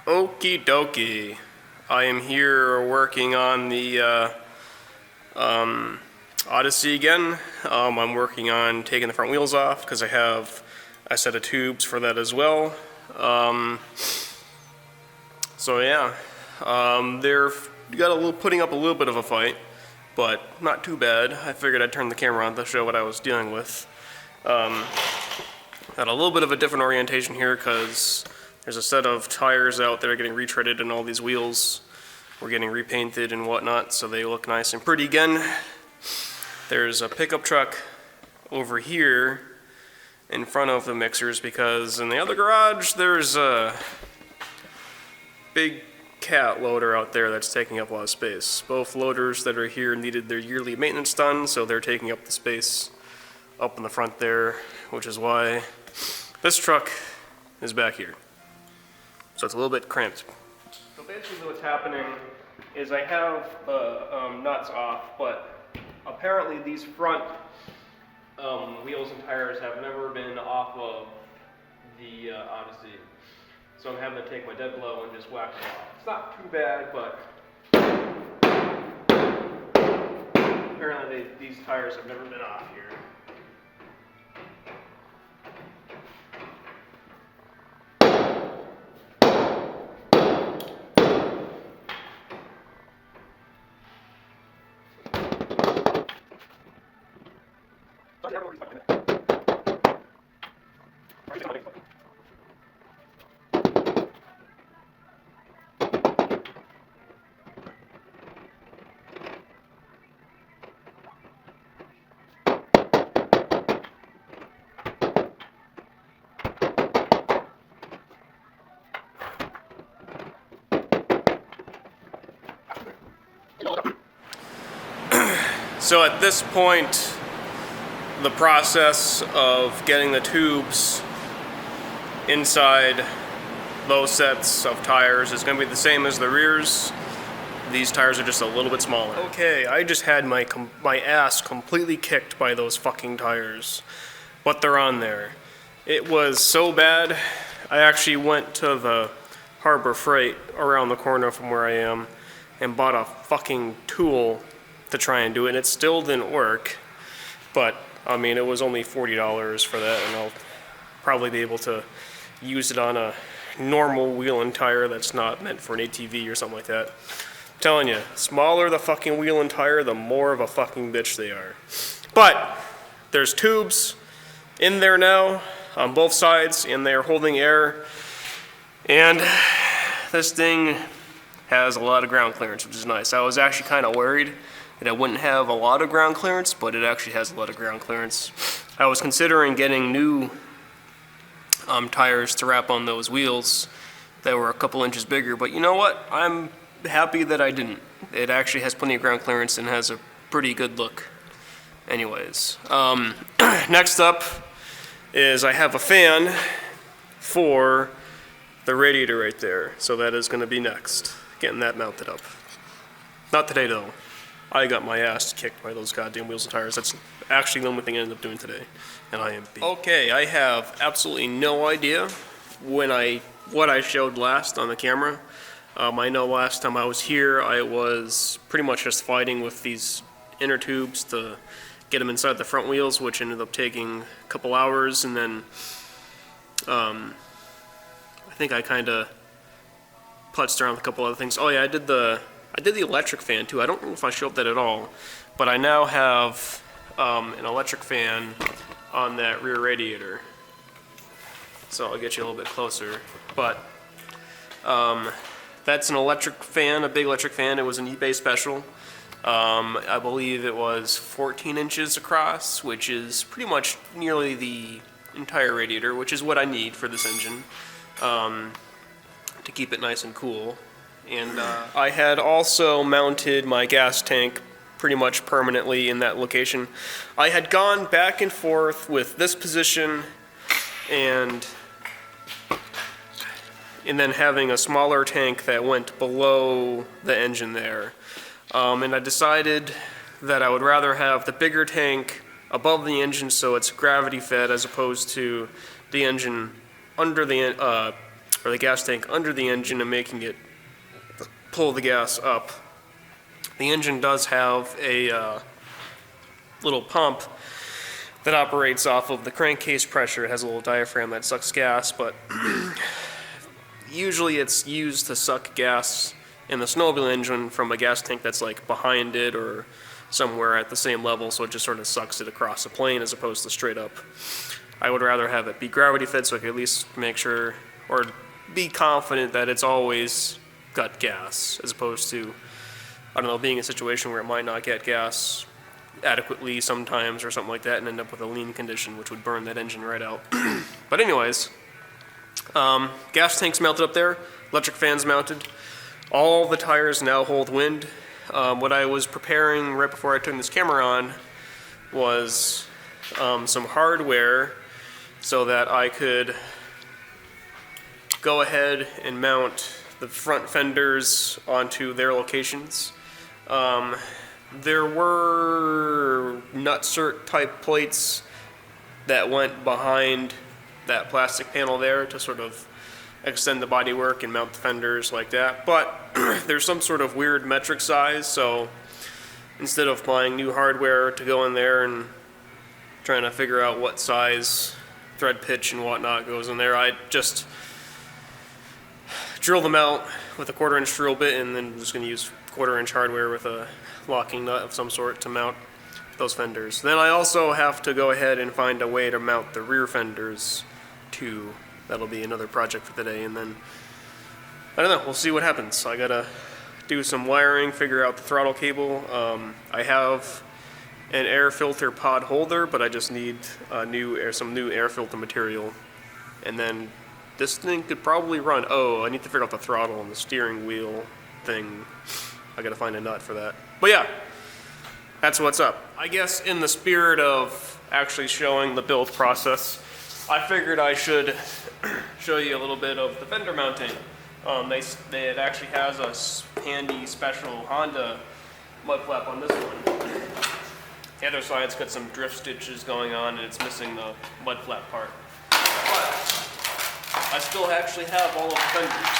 Okie dokie. I am here working on the Odyssey again. I'm working on taking the front wheels off because I have a set of tubes for that as well. So yeah, they're putting up a little bit of a fight, but not too bad. I figured I'd turn the camera on to show what I was dealing with. Got a little bit of a different orientation here because there's a set of tires out that are getting retreaded and all these wheels were getting repainted and whatnot, so they look nice and pretty again. There's a pickup truck over here in front of the mixers because in the other garage there's a big cat loader out there that's taking up a lot of space. Both loaders that are here needed their yearly maintenance done, so they're taking up the space up in the front there, which is why this truck is back here. So it's a little bit cramped. So basically what's happening is I have the nuts off, but apparently these front wheels and tires have never been off of the Odyssey. So I'm having to take my dead blow and just whack it off. It's not too bad, but apparently these tires have never been off here. So at this point, the process of getting the tubes inside those sets of tires is going to be the same as the rears. These tires are just a little bit smaller. Okay, I just had my ass completely kicked by those fucking tires, but they're on there. It was so bad, I actually went to the Harbor Freight around the corner from where I am and bought a fucking tool to try and do it, and it still didn't work. But I mean, it was only $40 for that, and I'll probably be able to use it on a normal wheel and tire that's not meant for an ATV or something like that. I'm telling you, smaller the fucking wheel and tire, the more of a fucking bitch they are. But there's tubes in there now on both sides, and they're holding air, and this thing has a lot of ground clearance, which is nice. I was actually kind of worried that I wouldn't have a lot of ground clearance, but it actually has a lot of ground clearance. I was considering getting new tires to wrap on those wheels that were a couple inches bigger, but you know what? I'm happy that I didn't. It actually has plenty of ground clearance and has a pretty good look. Anyways, next up is I have a fan for the radiator right there, so that is going to be next, getting that mounted up. Not today though. I got my ass kicked by those goddamn wheels and tires. That's actually the only thing I ended up doing today, and I am beat. Okay, I have absolutely no idea what I showed last on the camera. I know last time I was here, I was pretty much just fighting with these inner tubes to get them inside the front wheels, which ended up taking a couple hours, and then I think I kind of putzed around with a couple other things. Oh yeah, I did the electric fan too. I don't know if I showed that at all, but I now have an electric fan on that rear radiator. So I'll get you a little bit closer. But that's an electric fan, a big electric fan. It was an eBay special. I believe it was 14 inches across, which is pretty much nearly the entire radiator, which is what I need for this engine to keep it nice and cool. And I had also mounted my gas tank pretty much permanently in that location. I had gone back and forth with this position and then having a smaller tank that went below the engine there. And I decided that I would rather have the bigger tank above the engine so it's gravity fed as opposed to the engine under the or the gas tank under the engine and making it pull the gas up. The engine does have a little pump that operates off of the crankcase pressure. It has a little diaphragm that sucks gas, but usually it's used to suck gas in the snowmobile engine from a gas tank that's like behind it or somewhere at the same level, so it just sort of sucks it across the plane as opposed to straight up. I would rather have it be gravity fed so I can at least make sure or be confident that it's always got gas, as opposed to, I don't know, being in a situation where it might not get gas adequately sometimes or something like that and end up with a lean condition, which would burn that engine right out. But anyways, gas tank's mounted up there, electric fan's mounted. All the tires now hold wind. What I was preparing right before I turned this camera on was some hardware so that I could go ahead and mount the front fenders onto their locations. There were nutsert type plates that went behind that plastic panel there to sort of extend the bodywork and mount the fenders like that, but there's some sort of weird metric size, so instead of buying new hardware to go in there and trying to figure out what size thread pitch and whatnot goes in there, I just drill them out with a 1/4 inch drill bit, and then I'm just going to use 1/4 inch hardware with a locking nut of some sort to mount those fenders. Then I also have to go ahead and find a way to mount the rear fenders too. That'll be another project for today, and then I don't know, we'll see what happens. I gotta do some wiring, figure out the throttle cable. I have an air filter pod holder, but I just need some new air filter material, and then this thing could probably run. Oh, I need to figure out the throttle and the steering wheel thing. I gotta find a nut for that. But yeah, that's what's up. I guess in the spirit of actually showing the build process, I figured I should show you a little bit of the fender mounting. It actually has a handy special Honda mud flap on this one. The other side's got some drift stitches going on and it's missing the mud flap part. But I still actually have all of the fenders,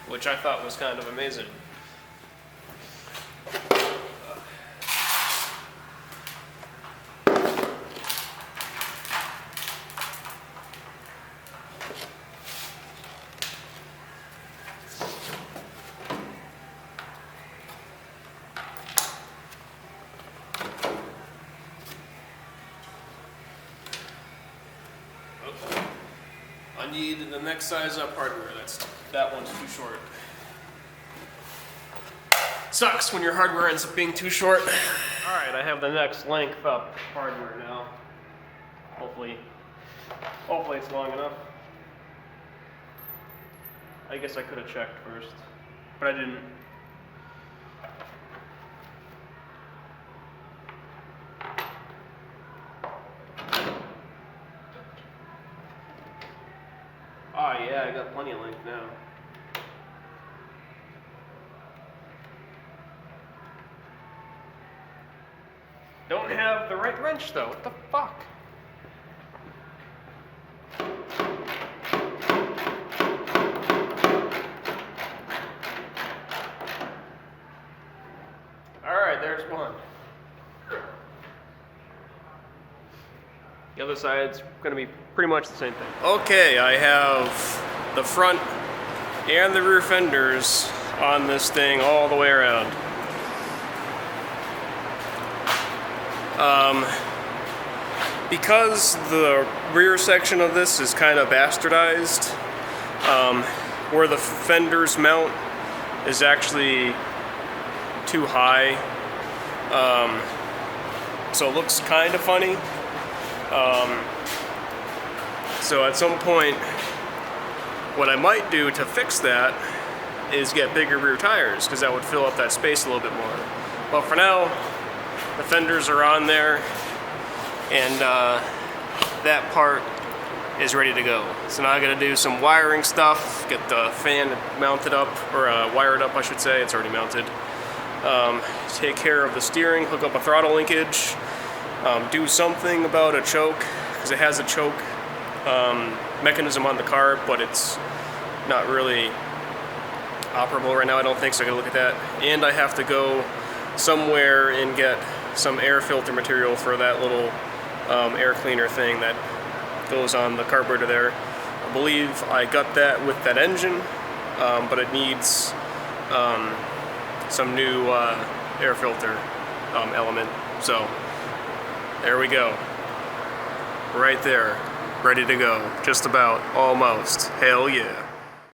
which I thought was kind of amazing. I need the next size up hardware. That one's too short. Sucks when your hardware ends up being too short. Alright, I have the next length up hardware now. Hopefully it's long enough. I guess I could have checked first, but I didn't. Oh yeah, I got plenty of length now. Don't have the right wrench though, what the fuck? Alright, there's one. The other side's going to be pretty much the same thing. Okay, I have the front and the rear fenders on this thing all the way around. Because the rear section of this is kind of bastardized, where the fenders mount is actually too high, so it looks kind of funny. So at some point, what I might do to fix that is get bigger rear tires, because that would fill up that space a little bit more. But for now, the fenders are on there, and that part is ready to go. So now I gotta do some wiring stuff, get the fan mounted up, or wired up I should say, it's already mounted. Take care of the steering, hook up a throttle linkage, do something about a choke, because it has a choke mechanism on the car, but it's not really operable right now, I don't think, so I gotta look at that. And I have to go somewhere and get some air filter material for that little air cleaner thing that goes on the carburetor there. I believe I got that with that engine, but it needs some new air filter element. So there we go. Right there. Ready to go. Just about. Almost. Hell yeah.